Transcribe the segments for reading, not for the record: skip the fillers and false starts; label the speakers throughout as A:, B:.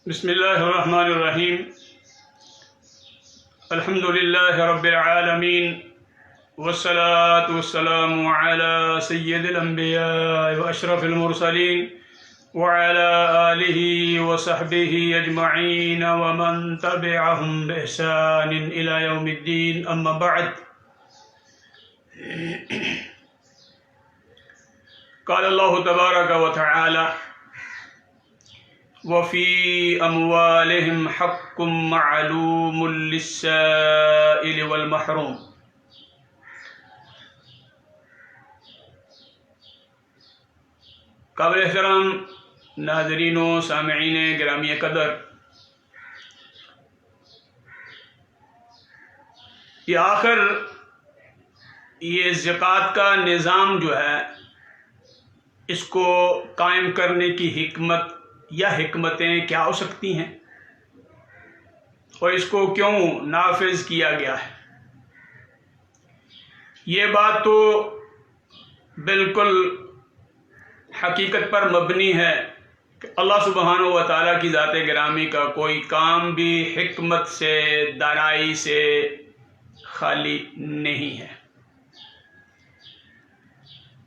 A: بسم اللہ الرحمن الرحیم الحمد للہ رب العالمین والصلاة والسلام علی سید الانبیاء واشرف المرسلین وعلى آلہ وصحبہ اجمعین ومن تبعہم بإحسان الى یوم الدین اما بعد. قال اللہ تبارک وتعالی وَفِي أَمْوَالِهِمْ حَقٌّ مَّعْلُومٌ لِلسَّائِلِ وَالْمَحْرُومِ. قابل احترام ناظرین و سامعین گرامی قدر، یہ زکوٰۃ کا نظام جو ہے، اس کو قائم کرنے کی حکمت یا حکمتیں کیا ہو سکتی ہیں اور اس کو کیوں نافذ کیا گیا ہے؟ یہ بات تو بالکل حقیقت پر مبنی ہے کہ اللہ سبحانہ و تعالیٰ کی ذات گرامی کا کوئی کام بھی حکمت سے، دانائی سے خالی نہیں ہے،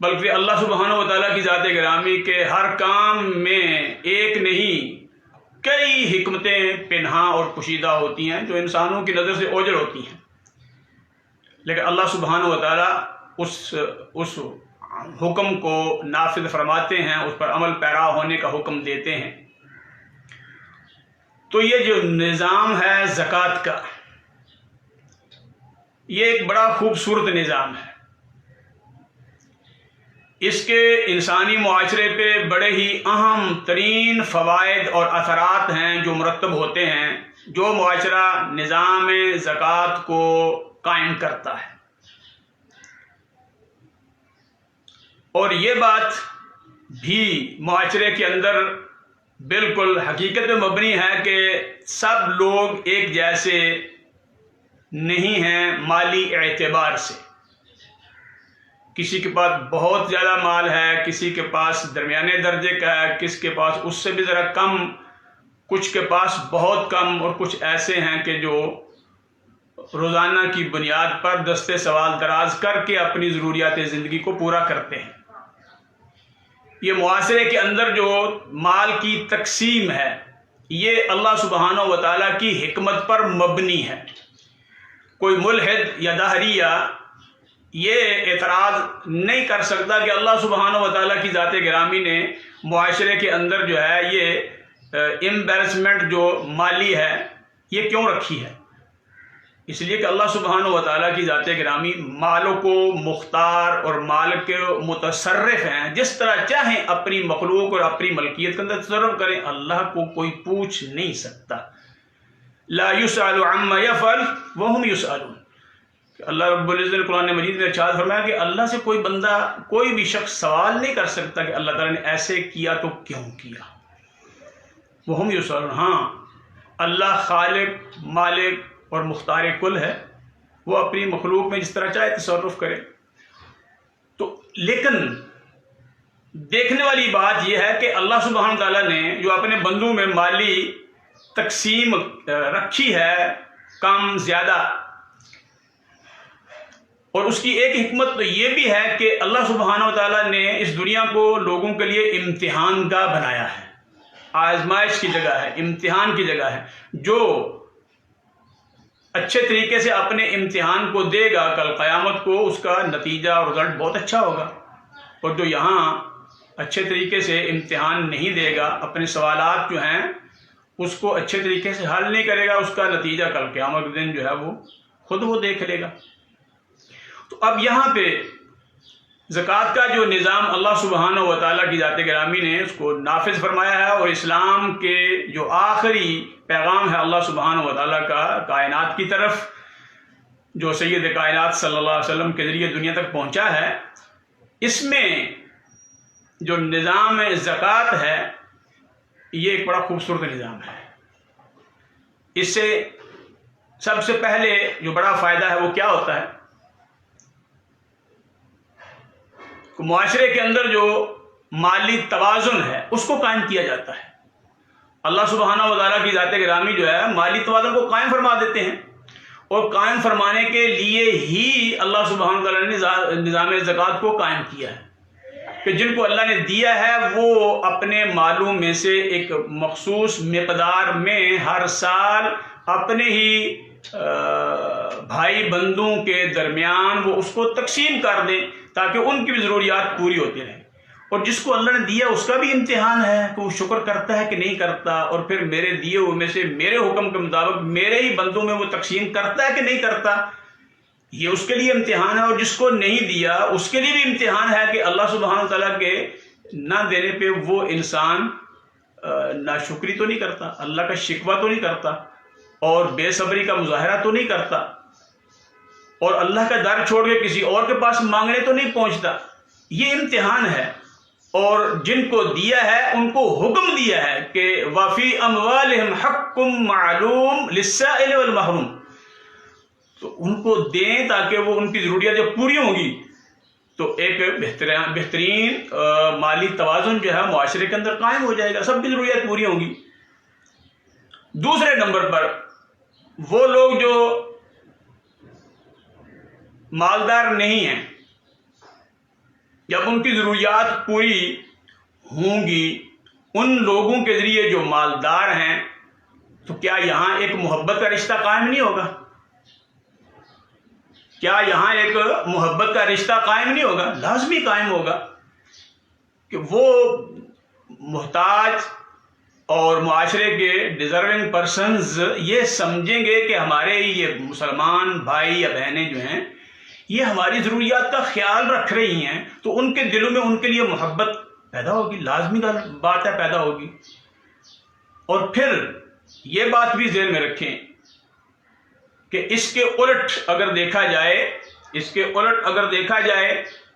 A: بلکہ اللہ سبحانہ و تعالیٰ کی ذات گرامی کے ہر کام میں ایک نہیں کئی حکمتیں پنہاں اور پوشیدہ ہوتی ہیں جو انسانوں کی نظر سے اوجھل ہوتی ہیں، لیکن اللہ سبحانہ و تعالیٰ اس حکم کو نافذ فرماتے ہیں، اس پر عمل پیرا ہونے کا حکم دیتے ہیں. تو یہ جو نظام ہے زکوٰۃ کا، یہ ایک بڑا خوبصورت نظام ہے. اس کے انسانی معاشرے پہ بڑے ہی اہم ترین فوائد اور اثرات ہیں جو مرتب ہوتے ہیں جو معاشرہ نظام زکوٰۃ کو قائم کرتا ہے. اور یہ بات بھی معاشرے کے اندر بالکل حقیقت میں مبنی ہے کہ سب لوگ ایک جیسے نہیں ہیں مالی اعتبار سے. کسی کے پاس بہت زیادہ مال ہے، کسی کے پاس درمیانے درجے کا ہے، کس کے پاس اس سے بھی ذرا کم، کچھ کے پاس بہت کم، اور کچھ ایسے ہیں کہ جو روزانہ کی بنیاد پر دستے سوال دراز کر کے اپنی ضروریات زندگی کو پورا کرتے ہیں. یہ معاشرے کے اندر جو مال کی تقسیم ہے، یہ اللہ سبحانہ و تعالیٰ کی حکمت پر مبنی ہے. کوئی ملحد یا دہریہ یہ اعتراض نہیں کر سکتا کہ اللہ سبحانہ و تعالیٰ کی ذات گرامی نے معاشرے کے اندر جو ہے یہ امبیلنسمنٹ جو مالی ہے یہ کیوں رکھی ہے. اس لیے کہ اللہ سبحانہ و تعالیٰ کی ذات گرامی مالوں کو مختار اور مال کے متصرف ہیں، جس طرح چاہیں اپنی مخلوق اور اپنی ملکیت کے اندر تصرف کریں. اللہ کو کوئی پوچھ نہیں سکتا. لا يسأل عما يفعل وهم يسألون. اللہ رب العزت نے قرآن مجید میں ارشاد فرمایا کہ اللہ سے کوئی بندہ، کوئی بھی شخص سوال نہیں کر سکتا کہ اللہ تعالیٰ نے ایسے کیا تو کیوں کیا. وہم یسألون. ہاں، اللہ خالق، مالک اور مختار کل ہے، وہ اپنی مخلوق میں جس طرح چاہے تصرف کرے. تو لیکن دیکھنے والی بات یہ ہے کہ اللہ سبحانہ تعالیٰ نے جو اپنے بندوں میں مالی تقسیم رکھی ہے، کم زیادہ، اور اس کی ایک حکمت تو یہ بھی ہے کہ اللہ سبحانہ و تعالیٰ نے اس دنیا کو لوگوں کے لیے امتحان گاہ بنایا ہے، آزمائش کی جگہ ہے، امتحان کی جگہ ہے. جو اچھے طریقے سے اپنے امتحان کو دے گا، کل قیامت کو اس کا نتیجہ اور رزلٹ بہت اچھا ہوگا. اور جو یہاں اچھے طریقے سے امتحان نہیں دے گا، اپنے سوالات جو ہیں اس کو اچھے طریقے سے حل نہیں کرے گا، اس کا نتیجہ کل قیامت کے دن جو ہے وہ دیکھ لے گا. تو اب یہاں پہ زکوٰۃ کا جو نظام اللہ سبحانہ و تعالیٰ کی ذات گرامی نے اس کو نافذ فرمایا ہے، اور اسلام کے جو آخری پیغام ہے اللہ سبحانہ و تعالیٰ کا کائنات کی طرف، جو سید کائنات صلی اللہ علیہ وسلم کے ذریعے دنیا تک پہنچا ہے، اس میں جو نظام زکوٰۃ ہے یہ ایک بڑا خوبصورت نظام ہے. اس سے سب سے پہلے جو بڑا فائدہ ہے وہ کیا ہوتا ہے؟ معاشرے کے اندر جو مالی توازن ہے اس کو قائم کیا جاتا ہے. اللہ سبحانہ و تعالیٰ کی ذات گرامی جو ہے مالی توازن کو قائم فرما دیتے ہیں، اور قائم فرمانے کے لیے ہی اللہ سبحانہ و تعالیٰ نے نظام زکوٰۃ کو قائم کیا ہے کہ جن کو اللہ نے دیا ہے وہ اپنے مالوں میں سے ایک مخصوص مقدار میں ہر سال اپنے ہی بھائی بندوں کے درمیان وہ اس کو تقسیم کر دیں تاکہ ان کی بھی ضروریات پوری ہوتی رہیں۔ اور جس کو اللہ نے دیا اس کا بھی امتحان ہے کہ وہ شکر کرتا ہے کہ نہیں کرتا، اور پھر میرے دیے ہوئے میں سے میرے حکم کے مطابق میرے ہی بندوں میں وہ تقسیم کرتا ہے کہ نہیں کرتا، یہ اس کے لیے امتحان ہے۔ اور جس کو نہیں دیا اس کے لیے بھی امتحان ہے کہ اللہ سبحانہ تعالیٰ کے نہ دینے پہ وہ انسان ناشکری تو نہیں کرتا، اللہ کا شکوہ تو نہیں کرتا، اور بے صبری کا مظاہرہ تو نہیں کرتا، اور اللہ کا در چھوڑ کے کسی اور کے پاس مانگنے تو نہیں پہنچتا۔ یہ امتحان ہے۔ اور جن کو دیا ہے ان کو حکم دیا ہے کہ وَفِي أَمْوَالِهِمْ حَقٌّ مَّعْلُومٌ لِلسَّائِلِ وَالْمَحْرُومِ، تو ان کو دیں تاکہ وہ ان کی ضروریات جب پوری ہوں گی تو ایک بہترین مالی توازن جو ہے معاشرے کے اندر قائم ہو جائے گا، سب کی ضروریات پوری ہوں گی۔ دوسرے نمبر پر وہ لوگ جو مالدار نہیں ہیں، جب ان کی ضروریات پوری ہوں گی ان لوگوں کے ذریعے جو مالدار ہیں، تو کیا یہاں ایک محبت کا رشتہ قائم نہیں ہوگا؟ کیا یہاں ایک محبت کا رشتہ قائم نہیں ہوگا؟ لازمی قائم ہوگا کہ وہ محتاج اور معاشرے کے ڈیزرونگ پرسنز یہ سمجھیں گے کہ ہمارے یہ مسلمان بھائی یا بہنیں جو ہیں یہ ہماری ضروریات کا خیال رکھ رہی ہیں، تو ان کے دلوں میں ان کے لیے محبت پیدا ہوگی، لازمی بات ہے پیدا ہوگی۔ اور پھر یہ بات بھی ذہن میں رکھیں کہ اس کے الٹ اگر دیکھا جائے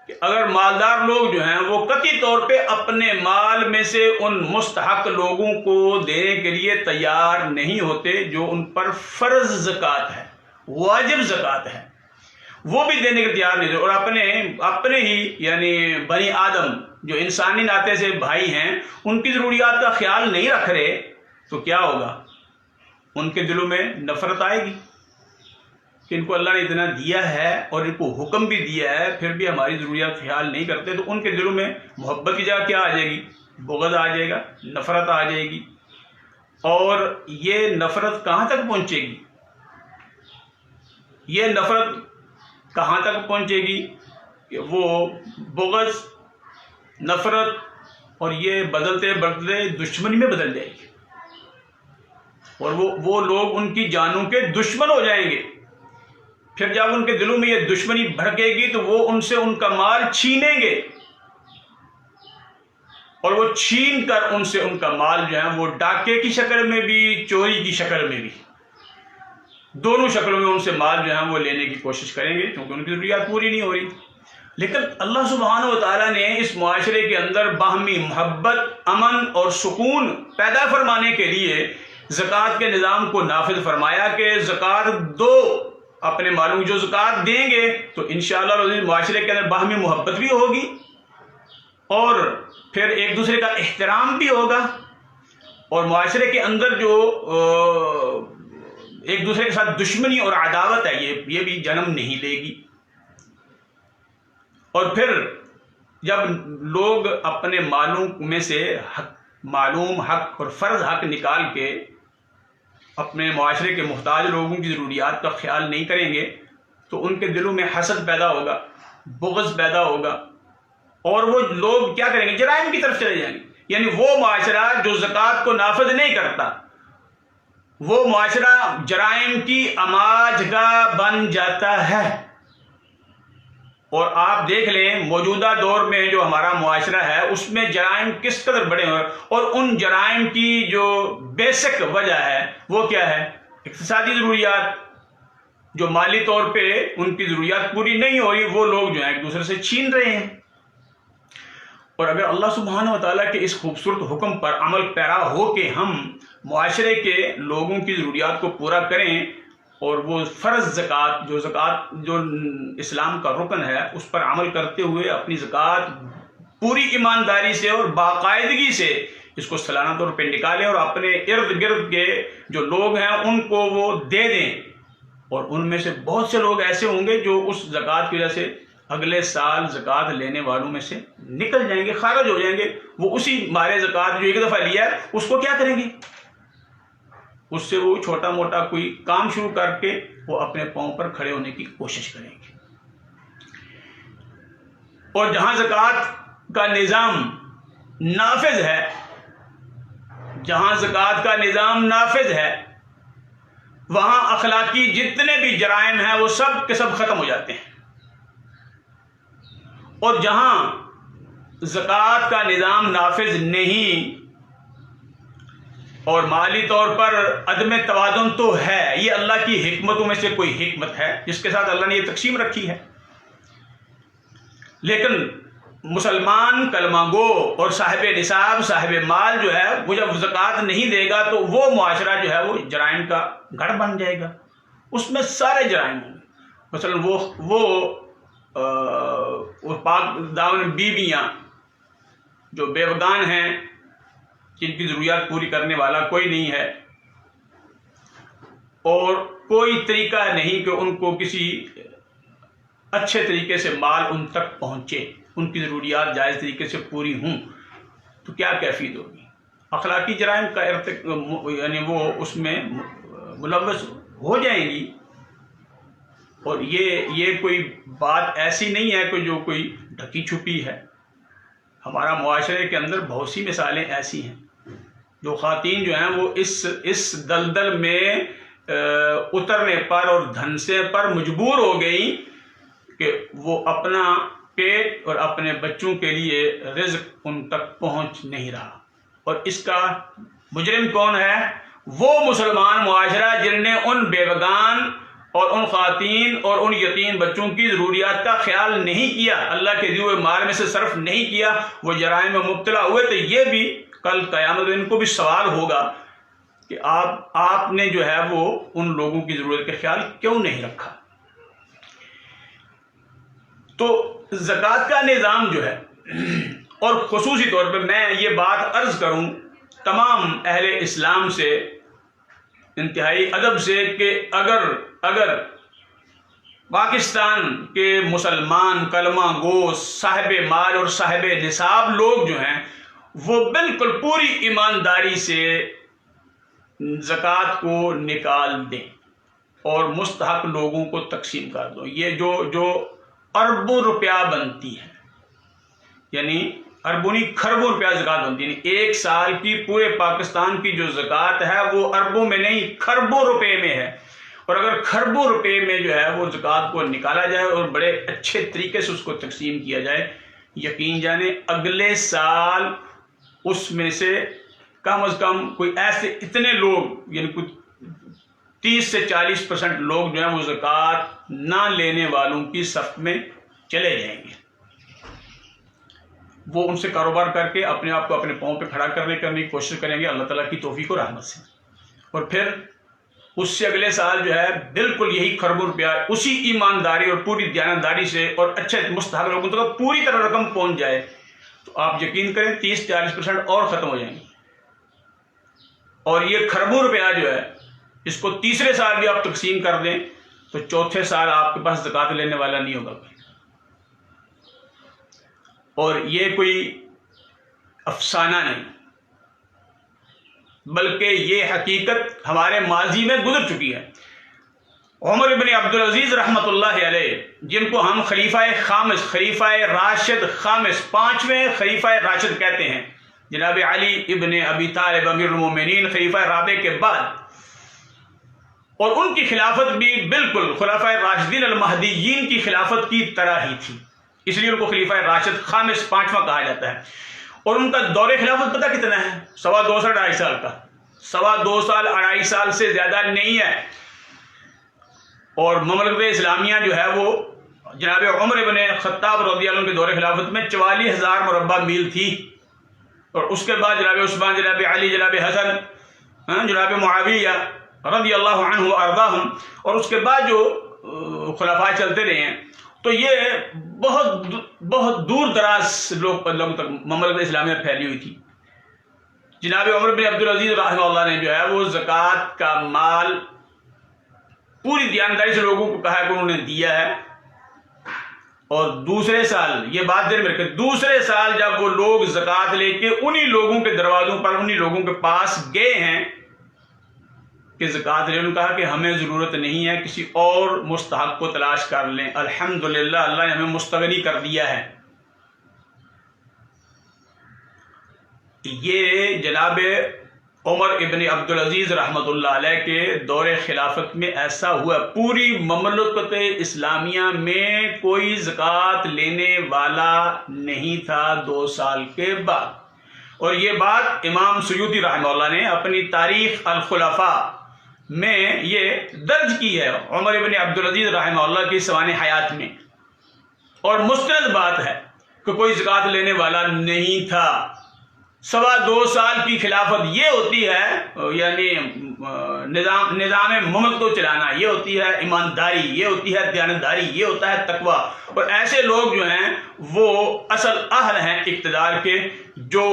A: کہ اگر مالدار لوگ جو ہیں وہ قطعی طور پہ اپنے مال میں سے ان مستحق لوگوں کو دینے کے لیے تیار نہیں ہوتے جو ان پر فرض زکوٰۃ ہے، واجب زکوٰۃ ہے، وہ بھی دینے کے تیار نہیں تھے، اور اپنے ہی یعنی بنی آدم جو انسانی ناطے سے بھائی ہیں ان کی ضروریات کا خیال نہیں رکھ رہے، تو کیا ہوگا؟ ان کے دلوں میں نفرت آئے گی کہ ان کو اللہ نے اتنا دیا ہے اور ان کو حکم بھی دیا ہے پھر بھی ہماری ضروریات خیال نہیں کرتے، تو ان کے دلوں میں محبت کی جگہ کیا آ جائے گی؟ بغض آ جائے گا، نفرت آ جائے گی۔ اور یہ نفرت کہاں تک پہنچے گی؟ یہ نفرت کہاں تک پہنچے گی کہ وہ بغض، نفرت، اور یہ بدلتے دشمنی میں بدل جائے گی، اور وہ لوگ ان کی جانوں کے دشمن ہو جائیں گے۔ پھر جب ان کے دلوں میں یہ دشمنی بھڑکے گی تو وہ ان سے ان کا مال چھینیں گے، اور وہ چھین کر ان سے ان کا مال جو ہے وہ ڈاکے کی شکل میں بھی چوری کی شکل میں بھی دونوں شکلوں میں ان سے مال جو ہے وہ لینے کی کوشش کریں گے، کیونکہ ان کی ضروریات پوری نہیں ہو رہی۔ لیکن اللہ سبحانہ و تعالیٰ نے اس معاشرے کے اندر باہمی محبت، امن اور سکون پیدا فرمانے کے لیے زکوٰۃ کے نظام کو نافذ فرمایا کہ زکوٰۃ دو، اپنے مالوں جو زکوٰۃ دیں گے تو انشاءاللہ معاشرے کے اندر باہمی محبت بھی ہوگی، اور پھر ایک دوسرے کا احترام بھی ہوگا، اور معاشرے کے اندر جو ایک دوسرے کے ساتھ دشمنی اور عداوت ہے یہ بھی جنم نہیں لے گی۔ اور پھر جب لوگ اپنے مالوں میں سے معلوم حق اور فرض حق نکال کے اپنے معاشرے کے محتاج لوگوں کی ضروریات کا خیال نہیں کریں گے تو ان کے دلوں میں حسد پیدا ہوگا، بغض پیدا ہوگا، اور وہ لوگ کیا کریں گے؟ جرائم کی طرف چلے جائیں گے۔ یعنی وہ معاشرہ جو زکوٰۃ کو نافذ نہیں کرتا وہ معاشرہ جرائم کی آماج گاہ بن جاتا ہے۔ اور آپ دیکھ لیں موجودہ دور میں جو ہمارا معاشرہ ہے اس میں جرائم کس قدر بڑے ہوئے، اور ان جرائم کی جو بیسک وجہ ہے وہ کیا ہے؟ اقتصادی ضروریات۔ جو مالی طور پہ ان کی ضروریات پوری نہیں ہو رہی وہ لوگ جو ہیں ایک دوسرے سے چھین رہے ہیں۔ اور اگر اللہ سبحانہ و تعالیٰ کے اس خوبصورت حکم پر عمل پیرا ہو کہ ہم معاشرے کے لوگوں کی ضروریات کو پورا کریں اور وہ فرض زکوٰۃ جو اسلام کا رکن ہے اس پر عمل کرتے ہوئے اپنی زکوٰۃ پوری ایمانداری سے اور باقاعدگی سے اس کو سالانہ طور پہ نکالیں اور اپنے ارد گرد کے جو لوگ ہیں ان کو وہ دے دیں، اور ان میں سے بہت سے لوگ ایسے ہوں گے جو اس زکوٰۃ کی وجہ سے اگلے سال زکوٰۃ لینے والوں میں سے نکل جائیں گے، خارج ہو جائیں گے۔ وہ اسی مال زکوٰۃ جو ایک دفعہ لیا ہے اس کو کیا کریں گے؟ اس سے وہ چھوٹا موٹا کوئی کام شروع کر کے وہ اپنے پاؤں پر کھڑے ہونے کی کوشش کریں گے۔ اور جہاں زکوٰۃ کا نظام نافذ ہے، جہاں زکوٰۃ کا نظام نافذ ہے، وہاں اخلاقی جتنے بھی جرائم ہیں وہ سب کے سب ختم ہو جاتے ہیں۔ اور جہاں زکوٰۃ کا نظام نافذ نہیں اور مالی طور پر عدم توازن تو ہے، یہ اللہ کی حکمتوں میں سے کوئی حکمت ہے جس کے ساتھ اللہ نے یہ تقسیم رکھی ہے، لیکن مسلمان کلمہ گو اور صاحب نصاب صاحب مال جو ہے وہ جب زکوٰۃ نہیں دے گا تو وہ معاشرہ جو ہے وہ جرائم کا گڑھ بن جائے گا، اس میں سارے جرائم ہوں گے۔ مثلا وہ پاک دامن بیویاں جو بیوگان ہیں، جن کی ضروریات پوری کرنے والا کوئی نہیں ہے اور کوئی طریقہ نہیں کہ ان کو کسی اچھے طریقے سے مال ان تک پہنچے، ان کی ضروریات جائز طریقے سے پوری ہوں، تو کیا کیفیت ہوگی؟ اخلاقی جرائم کا یعنی وہ اس میں ملوث ہو جائیں گی۔ اور یہ کوئی بات ایسی نہیں ہے کہ جو کوئی ڈھکی چھپی ہے، ہمارا معاشرے کے اندر بہت سی مثالیں ایسی ہیں جو خواتین جو ہیں وہ اس دلدل میں اترنے پر اور دھنسے پر مجبور ہو گئیں کہ وہ اپنا پیٹ اور اپنے بچوں کے لیے رزق ان تک پہنچ نہیں رہا۔ اور اس کا مجرم کون ہے؟ وہ مسلمان معاشرہ جن نے ان بیوگان اور ان خواتین اور ان یتیم بچوں کی ضروریات کا خیال نہیں کیا، اللہ کے دیے ہوئے مال میں سے صرف نہیں کیا، وہ جرائم میں مبتلا ہوئے، تو یہ بھی کل قیامت ان کو بھی سوال ہوگا کہ آپ نے جو ہے وہ ان لوگوں کی ضرورت کا خیال کیوں نہیں رکھا۔ تو زکوٰۃ کا نظام جو ہے، اور خصوصی طور پہ میں یہ بات عرض کروں تمام اہل اسلام سے انتہائی ادب سے کہ اگر پاکستان کے مسلمان کلمہ گو صاحب مال اور صاحب نصاب لوگ جو ہیں وہ بالکل پوری ایمانداری سے زکوٰۃ کو نکال دیں اور مستحق لوگوں کو تقسیم کر دو، یہ جو اربوں روپیہ بنتی ہے، یعنی اربوں نہیں کھربوں روپیہ زکوٰۃ بنتی ہے، یعنی ایک سال کی پورے پاکستان کی جو زکوٰۃ ہے وہ اربوں میں نہیں کھربوں روپے میں ہے۔ اور اگر کھربوں روپے میں جو ہے وہ زکوٰۃ کو نکالا جائے اور بڑے اچھے طریقے سے اس کو تقسیم کیا جائے، یقین جانے اگلے سال اس میں سے کم از کم کوئی ایسے اتنے لوگ، یعنی کچھ 30 سے 40% لوگ جو ہیں وہ زکوٰۃ نہ لینے والوں کی صف میں چلے جائیں گے۔ وہ ان سے کاروبار کر کے اپنے آپ کو اپنے پاؤں پہ کھڑا کرنے کی کوشش کریں گے اللہ تعالیٰ کی توفیق و رحمت سے، اور پھر اس سے اگلے سال جو ہے بالکل یہی کھربوں روپیہ اسی ایمانداری اور پوری دیانتداری سے اور اچھے مستحق لوگوں تک پوری طرح رقم پہنچ جائے تو آپ یقین کریں 30-40% اور ختم ہو جائیں گے۔ اور یہ کھربوں روپیہ جو ہے اس کو تیسرے سال بھی آپ تقسیم کر دیں تو چوتھے سال آپ کے پاس زکوٰۃ لینے والا نہیں ہوگا کوئی۔ اور یہ کوئی افسانہ نہیں بلکہ یہ حقیقت ہمارے ماضی میں گزر چکی ہے۔ عمر ابن عبدالعزیز رحمۃ اللہ علیہ، جن کو ہم خلیفہ خامس، خلیفہ راشد خامس، 5ویں خلیفہ راشد کہتے ہیں، جناب علی ابن ابی طالب امیر المومنین خلیفہ رابع کے بعد، اور ان کی خلافت بھی بالکل خلفائے راشدین المہدیین کی خلافت کی طرح ہی تھی، اس لیے ان کو خلیفہ راشد خامس 5واں کہا جاتا ہے۔ اور ان کا دور خلافت پتہ کتنا ہے؟ 2.25 سے 2.5 سال کا، 2.25 سال 2.5 سال سے زیادہ نہیں ہے۔ اور مملکت اسلامیہ جو ہے وہ جناب عمر ابن خطاب رضی اللہ عنہ کے دور خلافت میں 44,000 مربع میل تھی، اور اس کے بعد جناب عثمان، جناب علی، جناب حسن، جناب معاویہ رضی اللہ عنہ وارضاہم، اور اس کے بعد جو خلفاء چلتے رہے ہیں، تو یہ بہت دور دراز لوگوں تک مملکت اسلامیہ پھیلی ہوئی تھی۔ جناب عمر بن عبدالعزیز رحمہ اللہ نے جو ہے وہ زکوٰۃ کا مال پوری دیانتداری سے لوگوں کو کہا کہ انہوں نے دیا ہے، اور دوسرے سال یہ بات دیر میں رکھیں، دوسرے سال جب وہ لوگ زکوٰۃ لے کے انہی لوگوں کے دروازوں پر انہی لوگوں کے پاس گئے ہیں کہ زکوٰۃ لے، انہوں نے کہا کہ ہمیں ضرورت نہیں ہے، کسی اور مستحق کو تلاش کر لیں، الحمدللہ اللہ نے ہمیں مستغنی کر دیا ہے۔ یہ جناب عمر ابن عبدالعزیز رحمۃ اللہ علیہ کے دور خلافت میں ایسا ہوا، پوری مملکت اسلامیہ میں کوئی زکوٰۃ لینے والا نہیں تھا 2 سال کے بعد۔ اور یہ بات امام سیوطی رحمہ اللہ نے اپنی تاریخ الخلفاء میں یہ درج کی ہے، عمر ابن عبدالعزیز رحمہ اللہ کی سوانح حیات میں، اور مستند بات ہے کہ کوئی زکوٰۃ لینے والا نہیں تھا۔ 2.25 سال کی خلافت یہ ہوتی ہے، یعنی نظام مملکت کو چلانا، یہ ہوتی ہے ایمانداری، یہ ہوتی ہے دیانتداری، یہ ہوتا ہے تقویٰ۔ اور ایسے لوگ جو ہیں وہ اصل اہل ہیں اقتدار کے، جو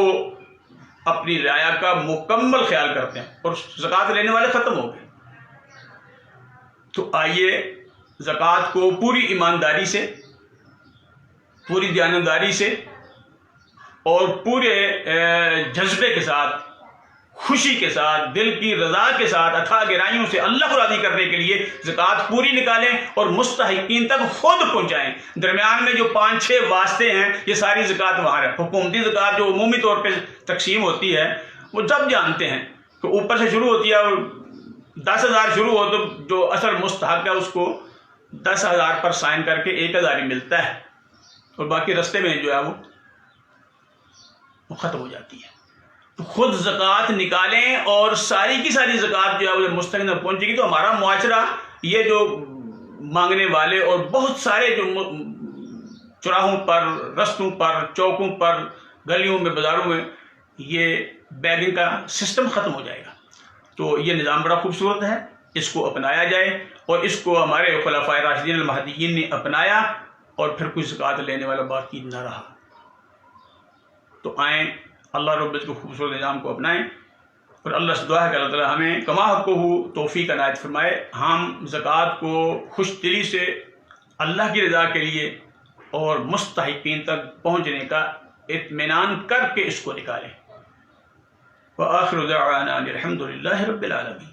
A: اپنی رعایا کا مکمل خیال کرتے ہیں، اور زکوٰۃ لینے والے ختم ہو گئے۔ تو آئیے زکوٰۃ کو پوری ایمانداری سے، پوری دیانتداری سے اور پورے جذبے کے ساتھ، خوشی کے ساتھ، دل کی رضا کے ساتھ، اتھا گہرائیوں سے اللہ کو راضی کرنے کے لیے زکوٰۃ پوری نکالیں اور مستحقین تک خود پہنچائیں۔ درمیان میں جو 5-6 واسطے ہیں، یہ ساری زکوٰۃ وہاں ہے۔ حکومتی زکوٰۃ جو عمومی طور پہ تقسیم ہوتی ہے، وہ جب جانتے ہیں کہ اوپر سے شروع ہوتی ہے، اور 10,000 شروع ہو تو جو اصل مستحق ہے اس کو 10,000 پر سائن کر کے 1,000 ہی ملتا ہے، اور باقی رستے میں جو ہے وہ ختم ہو جاتی ہے۔ تو خود زکوٰۃ نکالیں، اور ساری کی ساری زکوٰۃ جو ہے وہ مستحق تک پہنچے گی تو ہمارا معاشرہ، یہ جو مانگنے والے اور بہت سارے جو چوراہوں پر، رستوں پر، چوکوں پر، گلیوں میں، بازاروں میں یہ بیگنگ کا سسٹم ختم ہو جائے گا۔ تو یہ نظام بڑا خوبصورت ہے، اس کو اپنایا جائے، اور اس کو ہمارے خلفائے راشدین المہدیین نے اپنایا، اور پھر کوئی زکوٰۃ لینے والا باقی نہ رہا۔ تو آئیں اللہ رب العزت کو خوبصورت نظام کو اپنائیں، اور اللہ سے دعا ہے کہ اللہ تعالیٰ ہمیں کما حقہ توفیق عنایت فرمائے، ہم زکوٰۃ کو خوش دلی سے اللہ کی رضا کے لیے اور مستحقین تک پہنچنے کا اطمینان کر کے اس کو نکالیں۔ وآخر دعوانا الحمد للہ رب العالمین۔